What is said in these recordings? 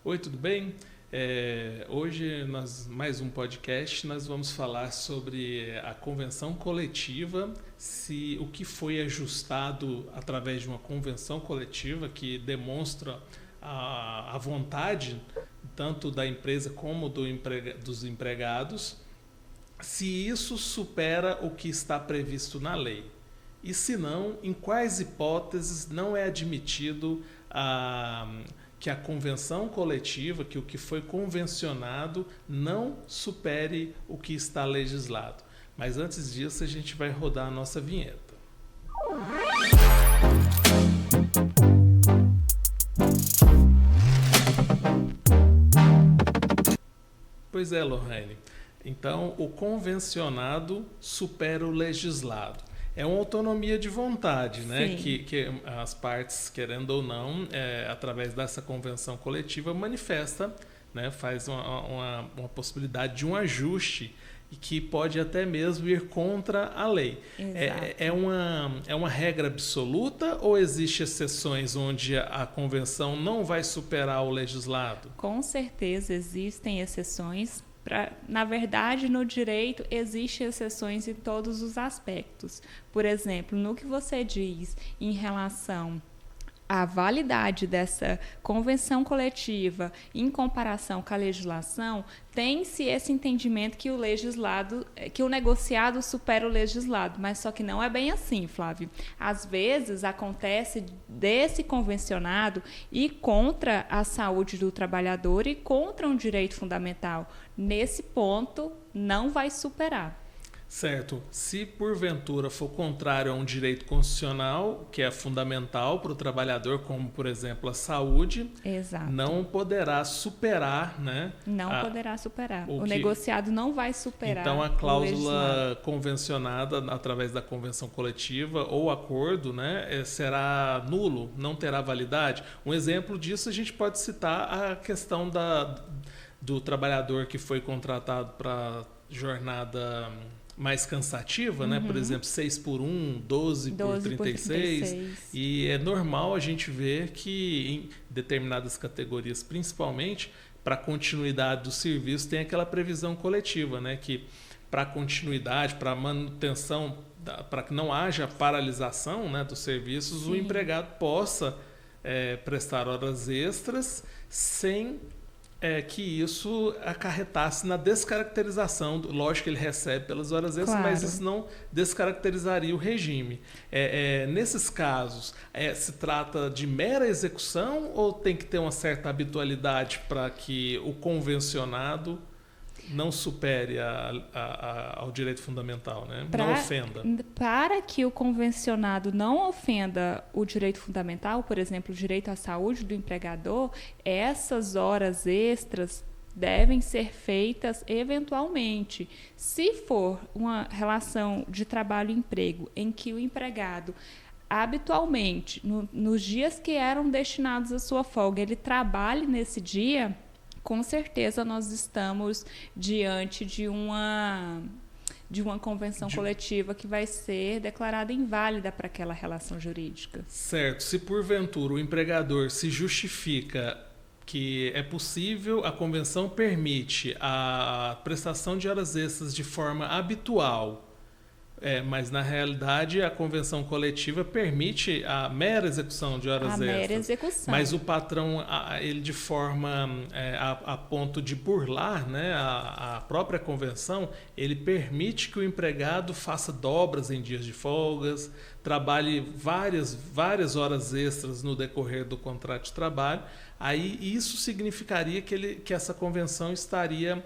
Oi, tudo bem? Hoje, mais um podcast, nós vamos falar sobre a convenção coletiva, se o que foi ajustado através de uma convenção coletiva que demonstra a vontade tanto da empresa como dos empregados, se isso supera o que está previsto na lei. E se não, em quais hipóteses não é admitido que a convenção coletiva, que o que foi convencionado, não supere o que está legislado. Mas antes disso, a gente vai rodar a nossa vinheta. Pois é, Lohane. Então, o convencionado supera o legislado. É uma autonomia de vontade, né? Que as partes, querendo ou não, através dessa convenção coletiva, manifesta, né? Faz uma possibilidade de um ajuste e que pode até mesmo ir contra a lei. É uma regra absoluta ou existem exceções onde a convenção não vai superar o legislado? Com certeza existem exceções. Na verdade, no direito, existem exceções em todos os aspectos. Por exemplo, no que você diz em relação à validade dessa convenção coletiva em comparação com a legislação, tem-se esse entendimento que o negociado supera o legislado, mas só que não é bem assim, Flávio. Às vezes acontece desse convencionado ir contra a saúde do trabalhador e contra um direito fundamental. Nesse ponto, não vai superar. Certo. Se porventura for contrário a um direito constitucional, que é fundamental para o trabalhador, como, por exemplo, a saúde, Exato. não poderá superar, né? Não poderá superar. O negociado não vai superar. Então, a cláusula convencionada através da convenção coletiva ou acordo, né, será nulo, não terá validade. Um exemplo disso a gente pode citar a questão do trabalhador que foi contratado para jornada mais cansativa, né? Por exemplo, 6 por 1, 12 por 36. E é normal a gente ver que em determinadas categorias, principalmente para a continuidade do serviço, tem aquela previsão coletiva, né? Que para continuidade, para manutenção, para que não haja paralisação, né, dos serviços, o empregado possa prestar horas extras sem que isso acarretasse na descaracterização. Lógico que ele recebe pelas horas extras, claro, mas isso não descaracterizaria o regime. Nesses casos, se trata de mera execução ou tem que ter uma certa habitualidade para que o convencionado não supere ao direito fundamental, né? Não ofenda. Para que o convencionado não ofenda o direito fundamental, por exemplo, o direito à saúde do empregador, essas horas extras devem ser feitas eventualmente. Se for uma relação de trabalho e emprego em que o empregado habitualmente, nos dias que eram destinados à sua folga, ele trabalhe nesse dia, com certeza nós estamos diante de uma convenção coletiva que vai ser declarada inválida para aquela relação jurídica. Certo. Se porventura o empregador se justifica que é possível, a convenção permite a prestação de horas extras de forma habitual, mas na realidade a convenção coletiva permite a mera execução de horas extras. Mera execução. Mas o patrão, ele de forma a ponto de burlar, né, a própria convenção, ele permite que o empregado faça dobras em dias de folgas, trabalhe várias horas extras no decorrer do contrato de trabalho. Aí isso significaria que essa convenção estaria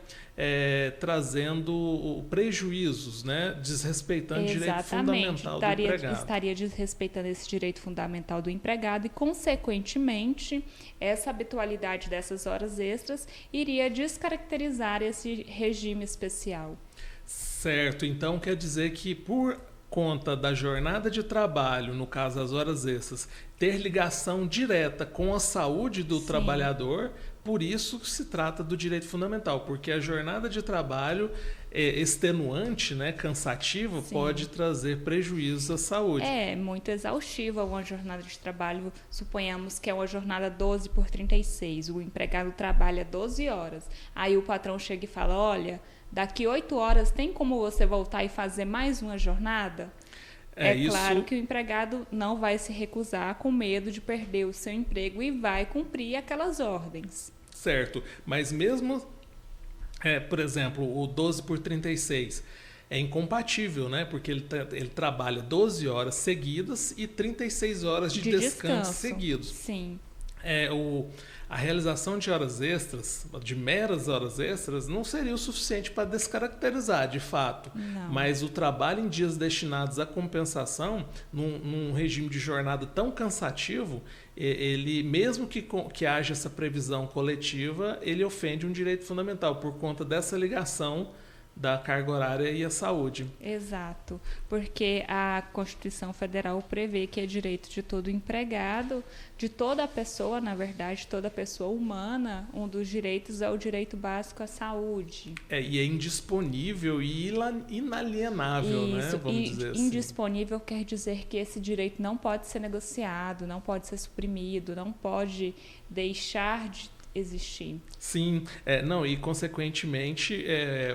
trazendo prejuízos, né? Desrespeitando o direito fundamental do empregado. Estaria desrespeitando esse direito fundamental do empregado e, consequentemente, essa habitualidade dessas horas extras iria descaracterizar esse regime especial. Certo. Então, quer dizer que por conta da jornada de trabalho, no caso as horas extras, ter ligação direta com a saúde do trabalhador. Por isso que se trata do direito fundamental, porque a jornada de trabalho extenuante, né, cansativa, pode trazer prejuízos à saúde. É muito exaustiva uma jornada de trabalho. Suponhamos que é uma jornada 12 por 36. O empregado trabalha 12 horas. Aí o patrão chega e fala, olha, daqui 8 horas tem como você voltar e fazer mais uma jornada? Claro que o empregado não vai se recusar com medo de perder o seu emprego e vai cumprir aquelas ordens. Certo, mas mesmo, por exemplo, o 12 por 36 é incompatível, né? Porque ele trabalha 12 horas seguidas e 36 horas de descanso seguidos. Sim. A realização de horas extras, de meras horas extras, não seria o suficiente para descaracterizar, de fato. Não. Mas o trabalho em dias destinados à compensação, num regime de jornada tão cansativo, ele, mesmo que haja essa previsão coletiva, ele ofende um direito fundamental por conta dessa ligação da carga horária e a saúde. Exato, porque a Constituição Federal prevê que é direito de todo empregado, de toda pessoa, na verdade, toda pessoa humana, um dos direitos é o direito básico à saúde. E é indisponível e inalienável, isso, né? Vamos dizer assim. Indisponível quer dizer que esse direito não pode ser negociado, não pode ser suprimido, não pode deixar de existir. Sim, e consequentemente,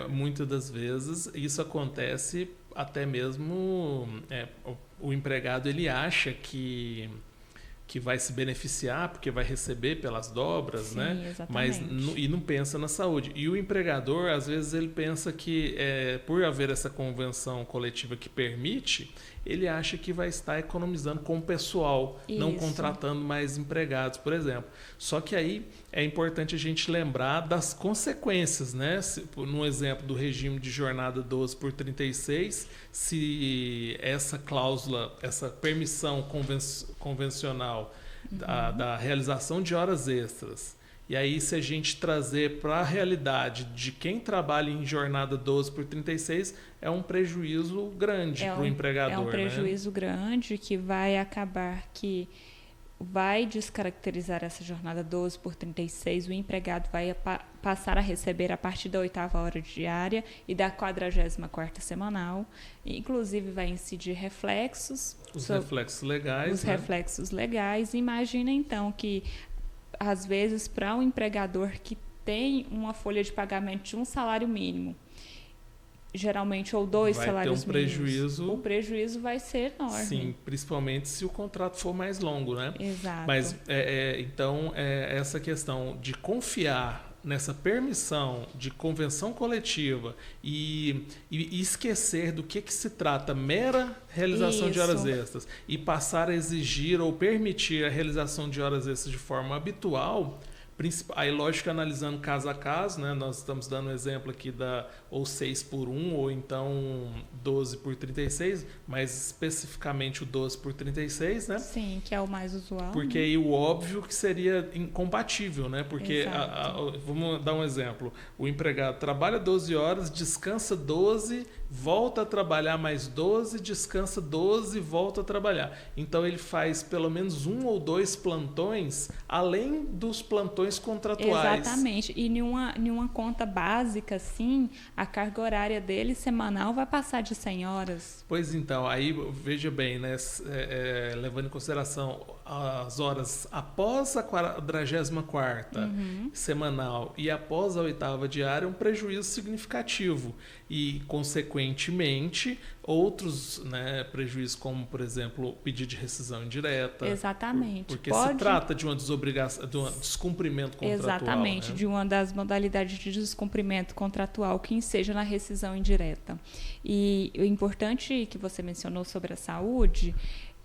muitas das vezes isso acontece até mesmo o empregado ele acha que vai se beneficiar porque vai receber pelas dobras, Sim, né? Exatamente. Mas e não pensa na saúde. E o empregador, às vezes, ele pensa que por haver essa convenção coletiva que permite, ele acha que vai estar economizando com o pessoal, não contratando mais empregados, por exemplo. Só que aí é importante a gente lembrar das consequências, né? No exemplo do regime de jornada 12 por 36, se essa cláusula, essa permissão convencional da realização de horas extras, e aí se a gente trazer para a realidade de quem trabalha em jornada 12 por 36, é um prejuízo grande para o empregador. É um prejuízo grande que vai acabar que vai descaracterizar essa jornada 12 por 36, o empregado vai passar a receber a partir da 8ª hora diária e da 44ª semanal, inclusive vai incidir reflexos. Reflexos legais. Os reflexos legais. Imagina então que, às vezes, para um empregador que tem uma folha de pagamento de um salário mínimo, geralmente, ou 2 salários mínimos, o prejuízo vai ser enorme. Sim, principalmente se o contrato for mais longo, né? Exato. Mas, então, essa questão de confiar nessa permissão de convenção coletiva e esquecer do que se trata mera realização de horas extras e passar a exigir ou permitir a realização de horas extras de forma habitual, aí lógico analisando caso a caso, né? Nós estamos dando um exemplo aqui ou 6 por 1 ou então 12 por 36, mas especificamente o 12 por 36, né? Sim, que é o mais usual. Porque aí o óbvio que seria incompatível, né? Porque, vamos dar um exemplo, o empregado trabalha 12 horas, descansa 12, volta a trabalhar mais 12, descansa 12, volta a trabalhar. Então ele faz pelo menos 1 ou 2 plantões, além dos plantões contratuais. Exatamente. E em uma conta básica, assim, a carga horária dele semanal vai passar de 100 horas. Pois então, aí veja bem, né? Levando em consideração as horas após a 44ª semanal e após a 8ª diária, um prejuízo significativo. E, consequentemente, outros, né, prejuízos, como, por exemplo, pedido de rescisão indireta. Exatamente. Porque se trata de uma desobrigação, de um descumprimento contratual. Exatamente, né? De uma das modalidades de descumprimento contratual que seja na rescisão indireta. E o importante que você mencionou sobre a saúde,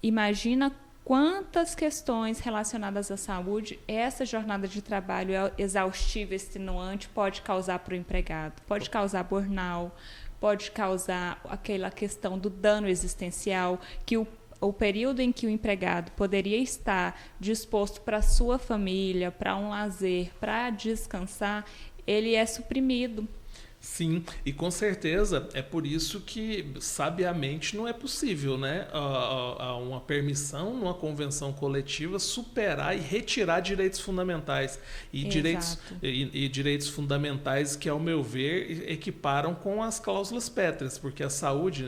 imagina quantas questões relacionadas à saúde essa jornada de trabalho exaustiva, extenuante, pode causar para o empregado. Pode causar burnout, pode causar aquela questão do dano existencial, que o período em que o empregado poderia estar disposto para a sua família, para um lazer, para descansar, ele é suprimido. Sim, e com certeza é por isso que, sabiamente, não é possível, né, uma permissão numa convenção coletiva superar e retirar direitos fundamentais. E direitos fundamentais que, ao meu ver, equiparam com as cláusulas pétreas, porque a saúde,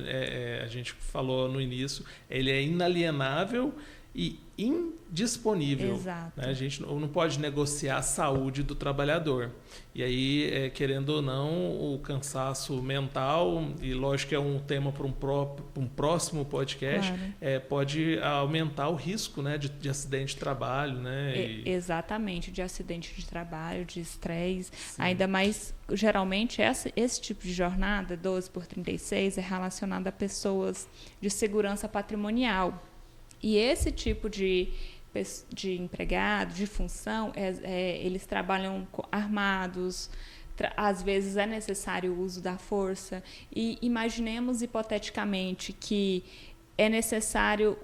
a gente falou no início, ele é inalienável e indisponível. Exato. Né? A gente não pode negociar a saúde do trabalhador. E aí, querendo ou não, o cansaço mental, e lógico que é um tema para um próximo podcast, claro, pode aumentar o risco, né, de acidente de trabalho. Né? Exatamente, de acidente de trabalho, de estresse. Ainda mais, geralmente, esse tipo de jornada, 12/36, é relacionada a pessoas de segurança patrimonial. E esse tipo de empregado, de função, eles trabalham armados, às vezes é necessário o uso da força. E imaginemos hipoteticamente que é necessário,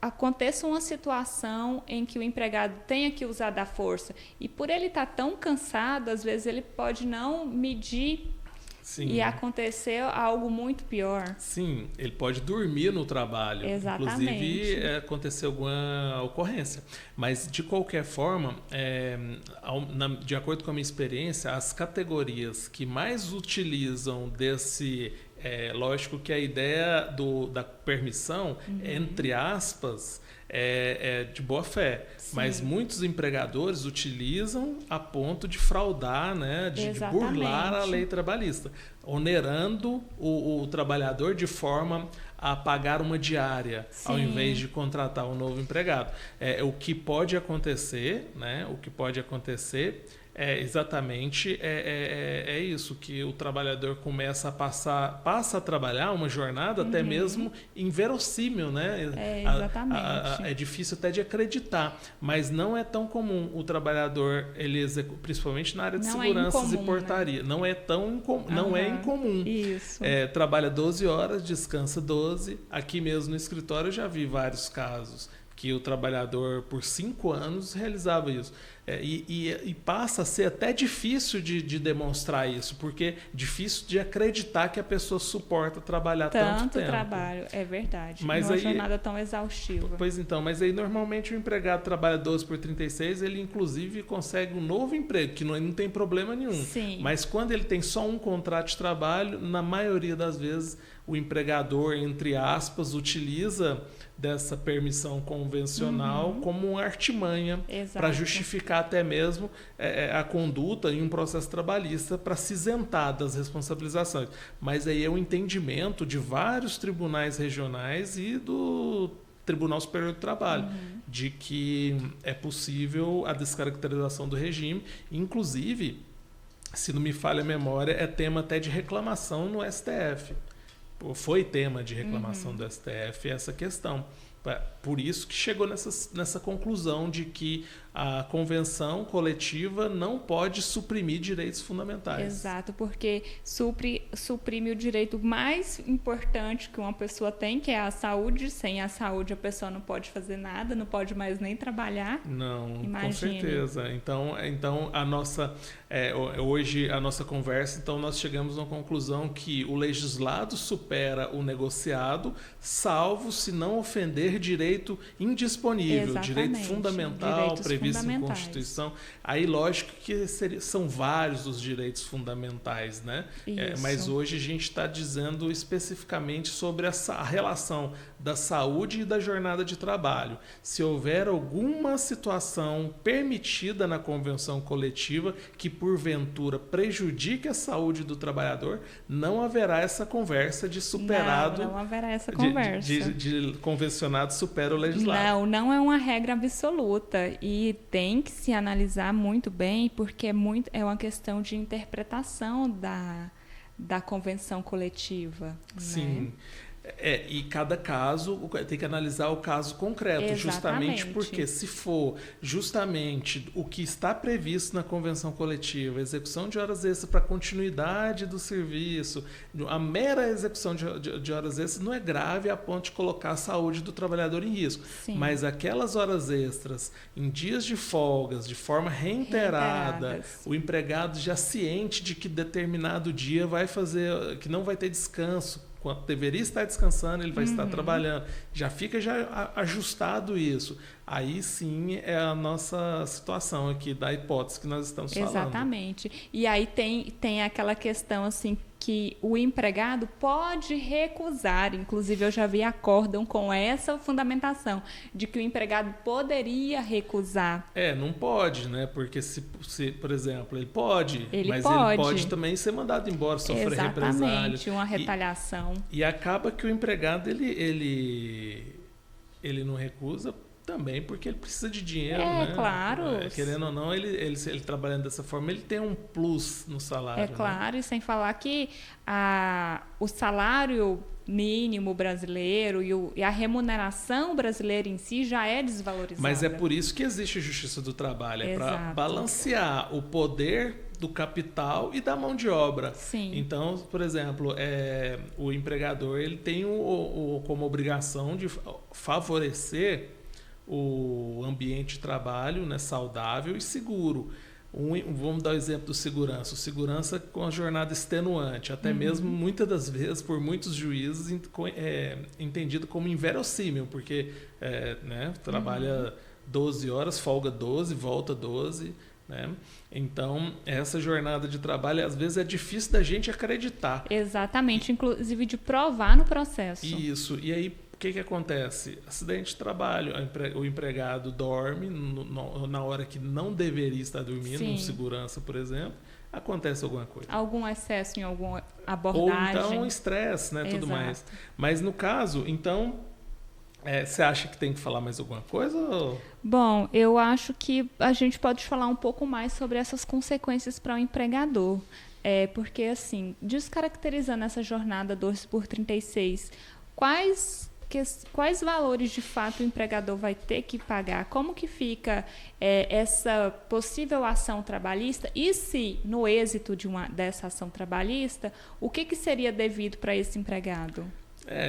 aconteça uma situação em que o empregado tenha que usar da força. E por ele estar tão cansado, às vezes ele pode não medir. Sim. E aconteceu algo muito pior. Sim, ele pode dormir no trabalho. Exatamente. Inclusive, aconteceu alguma ocorrência. Mas, de qualquer forma, de acordo com a minha experiência, as categorias que mais utilizam desse... lógico que a ideia da permissão, entre aspas, é de boa fé. Sim. Mas muitos empregadores utilizam a ponto de fraudar, né, de burlar a lei trabalhista, onerando o trabalhador de forma a pagar uma diária, sim, ao invés de contratar um novo empregado. O que pode acontecer, né, exatamente isso, que o trabalhador passa a trabalhar uma jornada até mesmo inverossímil, né? Exatamente. É difícil até de acreditar, mas não é tão comum o trabalhador, principalmente na área de seguranças e portaria, né? Não é tão incomum, não é incomum. Isso. Trabalha 12 horas, descansa 12. Aqui mesmo no escritório eu já vi vários casos que o trabalhador, por 5 anos, realizava isso. E passa a ser até difícil de demonstrar isso, porque é difícil de acreditar que a pessoa suporta trabalhar tanto tempo. Trabalho, é verdade. Mas numa jornada tão exaustiva. Pois então, mas aí normalmente o empregado trabalha 12/36, ele inclusive consegue um novo emprego, que não tem problema nenhum. Sim. Mas quando ele tem só um contrato de trabalho, na maioria das vezes o empregador, entre aspas, utiliza dessa permissão convencional como uma artimanha para justificar até mesmo a conduta em um processo trabalhista para se isentar das responsabilizações. Mas aí é o entendimento de vários tribunais regionais e do Tribunal Superior do Trabalho, de que é possível a descaracterização do regime, inclusive, se não me falha a memória, é tema até de reclamação no STF. Foi tema de reclamação do STF essa questão. Por isso que chegou nessa conclusão de que a convenção coletiva não pode suprimir direitos fundamentais. Exato, porque suprime o direito mais importante que uma pessoa tem, que é a saúde. Sem a saúde a pessoa não pode fazer nada, não pode mais nem trabalhar. Não, com certeza. Então hoje a nossa conversa, então nós chegamos à conclusão que o legislado supera o negociado, salvo se não ofender direito indisponível, direito fundamental, previsto em Constituição. Aí, lógico que são vários os direitos fundamentais, né? Mas hoje a gente está dizendo especificamente sobre a relação da saúde e da jornada de trabalho. Se houver alguma situação permitida na convenção coletiva que, porventura, prejudique a saúde do trabalhador, não haverá essa conversa de superado. Não haverá essa conversa. De convencionado supera o legislado. Não é uma regra absoluta e tem que se analisar muito bem, porque é uma questão de interpretação da convenção coletiva. Sim. Né? E cada caso tem que analisar o caso concreto, justamente porque se for justamente o que está previsto na convenção coletiva, execução de horas extras para continuidade do serviço, a mera execução de horas extras não é grave a ponto de colocar a saúde do trabalhador em risco. Sim. Mas aquelas horas extras em dias de folgas, de forma reiterada, o empregado já ciente de que determinado dia vai fazer, que não vai ter descanso, quando deveria estar descansando, ele vai estar trabalhando. Já fica ajustado isso. Aí sim é a nossa situação aqui da hipótese que nós estamos falando. Exatamente. E aí tem aquela questão assim que o empregado pode recusar. Inclusive, eu já vi acórdão com essa fundamentação de que o empregado poderia recusar. Não pode, né? Porque se por exemplo, ele pode, ele pode também ser mandado embora, sofrer represália. Exatamente, uma retaliação. E acaba que o empregado ele não recusa também porque ele precisa de dinheiro, né? Claro. Querendo ou não, ele trabalhando dessa forma, ele tem um plus no salário. Claro, né? E sem falar que o salário mínimo brasileiro e a remuneração brasileira em si já é desvalorizada. Mas é por isso que existe a Justiça do Trabalho, é para balancear o poder do capital e da mão de obra. Sim. Então, por exemplo, o empregador ele tem como obrigação de favorecer o ambiente de trabalho, né, saudável e seguro. Vamos dar o exemplo do segurança. O segurança com a jornada extenuante, até mesmo muitas das vezes por muitos juízes entendido como inverossímil, porque trabalha 12 horas, folga 12, volta 12. Né? Então, essa jornada de trabalho, às vezes, é difícil da gente acreditar. Exatamente, inclusive de provar no processo. Isso. E aí, o que acontece? Acidente de trabalho. O empregado dorme na hora que não deveria estar dormindo, no segurança, por exemplo. Acontece alguma coisa. Algum excesso em alguma abordagem. Ou então estresse, né? Tudo mais. Mas no caso, então... você acha que tem que falar mais alguma coisa? Ou... Bom, eu acho que a gente pode falar um pouco mais sobre essas consequências para o empregador. Porque, assim, descaracterizando essa jornada 2x36, quais valores, de fato, o empregador vai ter que pagar? Como que fica essa possível ação trabalhista? E se, no êxito dessa ação trabalhista, o que seria devido para esse empregado?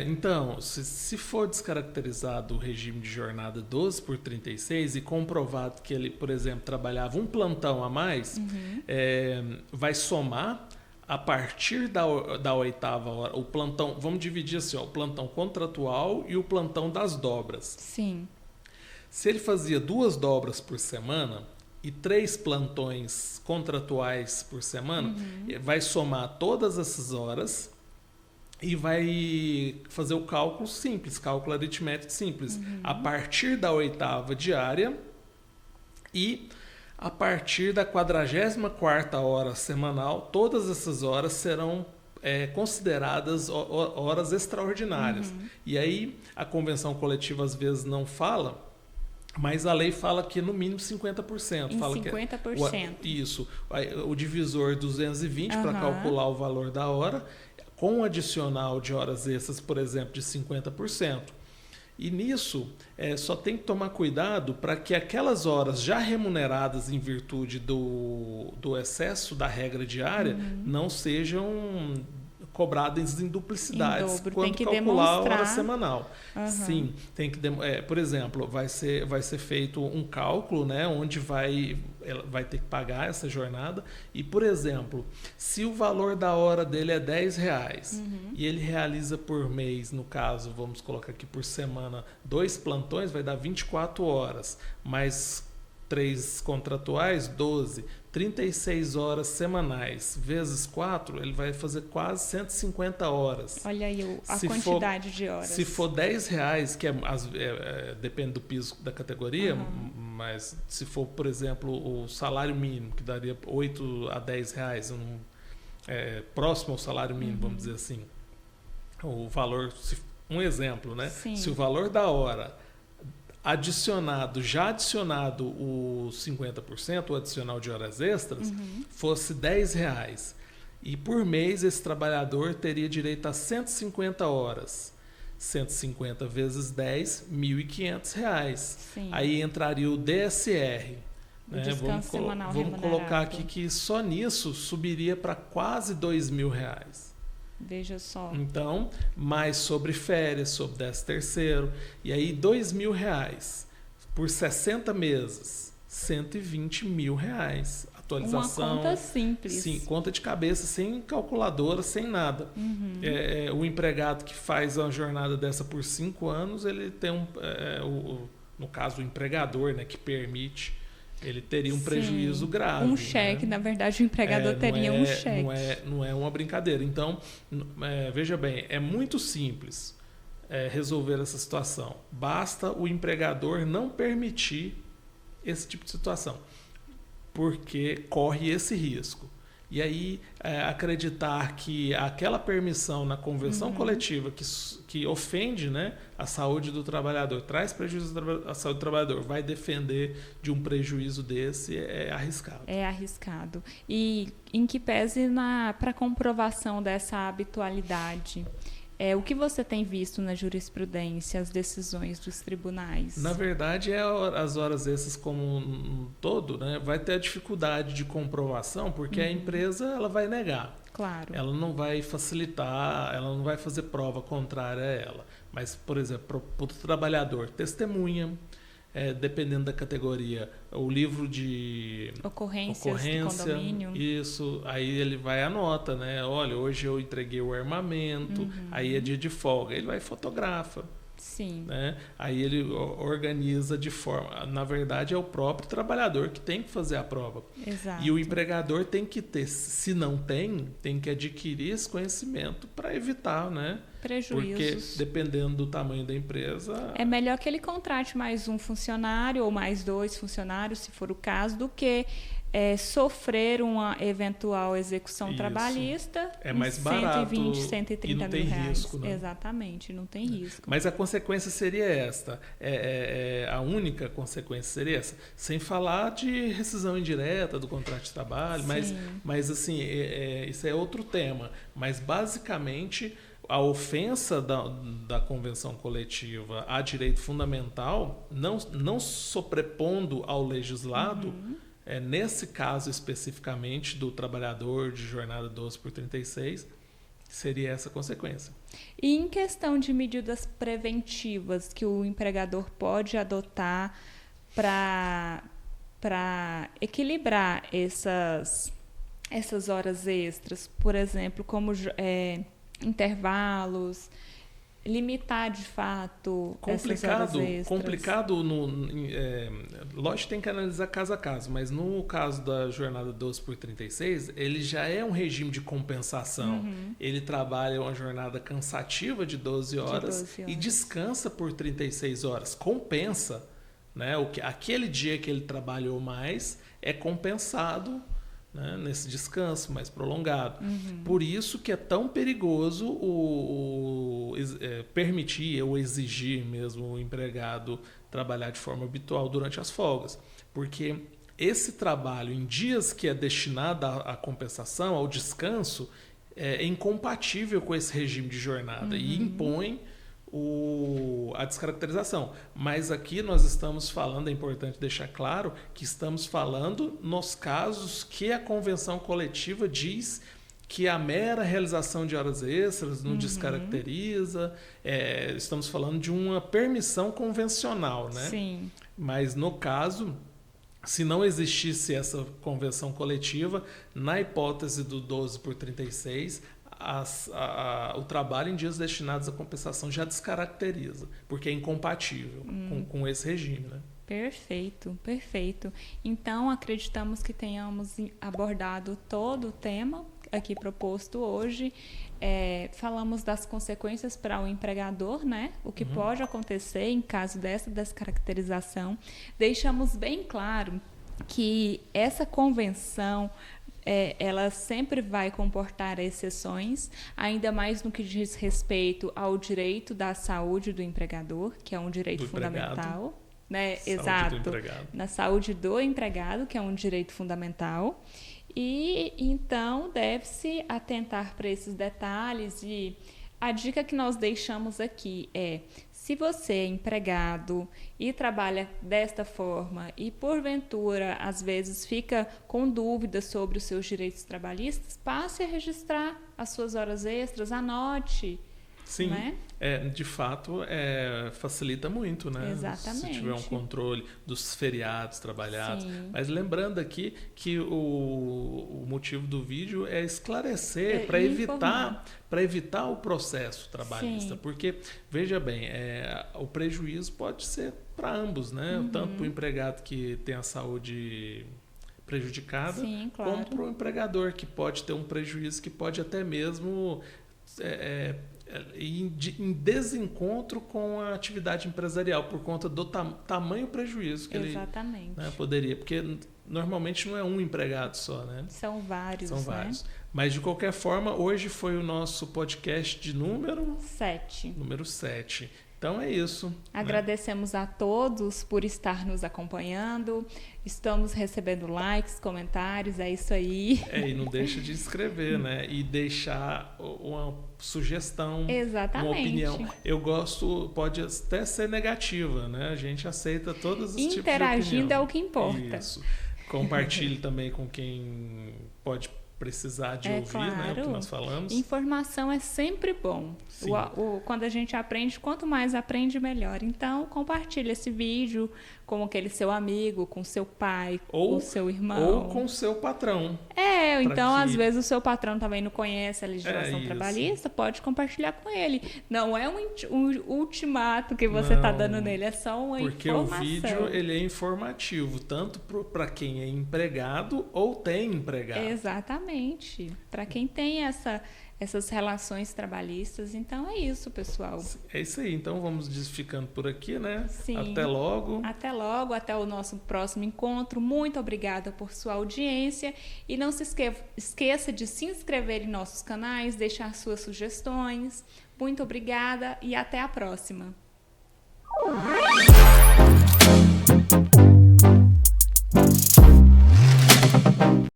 Então, se for descaracterizado o regime de jornada 12x36 e comprovado que ele, por exemplo, trabalhava um plantão a mais, vai somar a partir da 8ª hora. O plantão, vamos dividir assim, o plantão contratual e o plantão das dobras. Sim. Se ele fazia 2 dobras por semana e 3 plantões contratuais por semana, vai somar todas essas horas e vai fazer o cálculo simples, cálculo aritmético simples, a partir da 8ª diária e a partir da 44ª hora semanal, todas essas horas serão consideradas horas extraordinárias. E aí a convenção coletiva às vezes não fala, mas a lei fala que no mínimo 50%. Fala 50%. Isso. O divisor 220 para calcular o valor da hora, com um adicional de horas extras, por exemplo, de 50%. E nisso, só tem que tomar cuidado para que aquelas horas já remuneradas em virtude do excesso da regra diária não sejam cobradas em duplicidades quando calcular a hora semanal. Sim, tem que por exemplo, vai ser feito um cálculo, né, onde ela vai ter que pagar essa jornada e, por exemplo, se o valor da hora dele é R$10 e ele realiza por mês, no caso, vamos colocar aqui por semana, 2 plantões, vai dar 24 horas, mais 3 contratuais, 12, 36 horas semanais, vezes 4, ele vai fazer quase 150 horas. Olha aí a quantidade de horas. Se for R$10, que depende do piso da categoria, mas se for, por exemplo, o salário mínimo, que daria 8 a R$10, próximo ao salário mínimo, vamos dizer assim, o valor, um exemplo, né? Sim. Se o valor da hora já adicionado o 50%, o adicional de horas extras, fosse R$10. E por mês esse trabalhador teria direito a 150 horas. 150 vezes 10, R$ 1.500. Sim. Aí entraria o DSR. O descanso semanal vamos colocar aqui que só nisso subiria para quase R$ 2.000. Veja só. Então, mais sobre férias, sobre 13º. E aí, R$ 2.000 por 60 meses, R$ 120 mil. Atualização. Uma conta simples. Sim, conta de cabeça, sem calculadora, sem nada. O empregado que faz uma jornada dessa por 5 anos, ele tem no caso, o empregador, né, que permite, ele teria um prejuízo grave. Um cheque, né? Na verdade, o empregador teria um cheque. Não é uma brincadeira. Então, veja bem, é muito simples resolver essa situação. Basta o empregador não permitir esse tipo de situação, porque corre esse risco. E aí, acreditar que aquela permissão na convenção coletiva que ofende, né, a saúde do trabalhador, traz prejuízo à saúde do trabalhador, vai defender de um prejuízo desse, é arriscado. É arriscado. E em que pese para comprovação dessa habitualidade, o que você tem visto na jurisprudência, as decisões dos tribunais? Na verdade, as horas extras como um todo, né, vai ter a dificuldade de comprovação, porque a empresa ela vai negar. Claro. Ela não vai facilitar, ela não vai fazer prova contrária a ela. Mas, por exemplo, para o trabalhador, testemunha, dependendo da categoria, o livro de ocorrência do condomínio. Isso, aí ele vai e anota, né? Olha, hoje eu entreguei o armamento, aí é dia de folga, ele vai e fotografa. Sim. Né? Aí ele organiza de forma... Na verdade, é o próprio trabalhador que tem que fazer a prova. Exato. E o empregador tem que ter, se não tem que adquirir esse conhecimento para evitar, né? Prejuízos. Porque, dependendo do tamanho da empresa... É melhor que ele contrate mais um funcionário ou mais 2 funcionários, se for o caso, do que sofrer uma eventual execução trabalhista. É mais barato 120, 130 mil reais. Risco, né? Exatamente, não tem risco. Mas a consequência seria esta. A única consequência seria essa. Sem falar de rescisão indireta do contrato de trabalho, mas assim, isso é outro tema. Mas basicamente a ofensa da convenção coletiva a direito fundamental, não sobrepondo ao legislado, nesse caso especificamente do trabalhador de jornada 12/36, seria essa consequência. E em questão de medidas preventivas que o empregador pode adotar para equilibrar essas horas extras, por exemplo, como intervalos, limitar de fato essas horas extras. Complicado, lógico que tem que analisar caso a caso, mas no caso da jornada 12/36, ele já é um regime de compensação. Ele trabalha uma jornada cansativa de 12 horas e descansa por 36 horas. Compensa, né? Aquele dia que ele trabalhou mais é compensado, né, nesse descanso mais prolongado. Por isso que é tão perigoso permitir ou exigir mesmo o empregado trabalhar de forma habitual durante as folgas. Porque esse trabalho em dias que é destinado à compensação, ao descanso, é incompatível com esse regime de jornada e impõe a descaracterização. Mas aqui nós estamos falando, é importante deixar claro, que estamos falando nos casos que a convenção coletiva diz que a mera realização de horas extras não descaracteriza. Estamos falando de uma permissão convencional, né? Sim. Mas no caso, se não existisse essa convenção coletiva, na hipótese do 12/36, o trabalho em dias destinados à compensação já descaracteriza, porque é incompatível com esse regime, né? Perfeito, perfeito. Então, acreditamos que tenhamos abordado todo o tema aqui proposto hoje. Falamos das consequências para o empregador, né? O que pode acontecer em caso dessa descaracterização. Deixamos bem claro que essa convenção ela sempre vai comportar exceções, ainda mais no que diz respeito ao direito da saúde do empregador, que é um direito fundamental. Né? Exato. Na saúde do empregado, que é um direito fundamental. E então deve-se atentar para esses detalhes e a dica que nós deixamos aqui é: se você é empregado e trabalha desta forma e, porventura, às vezes fica com dúvidas sobre os seus direitos trabalhistas, passe a registrar as suas horas extras, anote. Sim, né? De fato, facilita muito, né? Exatamente. Se tiver um controle dos feriados trabalhados. Sim. Mas lembrando aqui que o motivo do vídeo é esclarecer para evitar o processo trabalhista. Sim. Porque, veja bem, o prejuízo pode ser para ambos, né? Tanto para o empregado que tem a saúde prejudicada, Sim, claro. como para o empregador, que pode ter um prejuízo que pode até mesmo em desencontro com a atividade empresarial, por conta do tamanho prejuízo que Exatamente. ele, né, poderia. Porque normalmente não é um empregado só, né? São vários. São vários. Mas, de qualquer forma, hoje foi o nosso podcast de número 7. Número 7. Então é isso. Agradecemos a todos por estar nos acompanhando. Estamos recebendo likes, comentários, é isso aí. E não deixa de inscrever, né? E deixar uma sugestão, Exatamente. uma opinião. Eu gosto, pode até ser negativa, né? A gente aceita todos os tipos de opinião. Interagindo é o que importa. Isso. Compartilhe também com quem pode precisar de ouvir, claro. né, o que nós falamos. Informação é sempre bom. Quando a gente aprende, quanto mais aprende, melhor. Então, compartilhe esse vídeo com aquele seu amigo, com seu pai, com seu irmão. Ou com seu patrão. Então, às vezes, o seu patrão também não conhece a legislação trabalhista, pode compartilhar com ele. Não é um ultimato que você está dando nele, é só uma informação. Porque o vídeo ele é informativo, tanto para quem é empregado ou tem empregado. Exatamente. Para quem tem essas relações trabalhistas. Então é isso, pessoal. É isso aí. Então vamos ficando por aqui, né? Sim. Até logo. Até logo, até o nosso próximo encontro. Muito obrigada por sua audiência. E não se esqueça de se inscrever em nossos canais, deixar suas sugestões. Muito obrigada e até a próxima.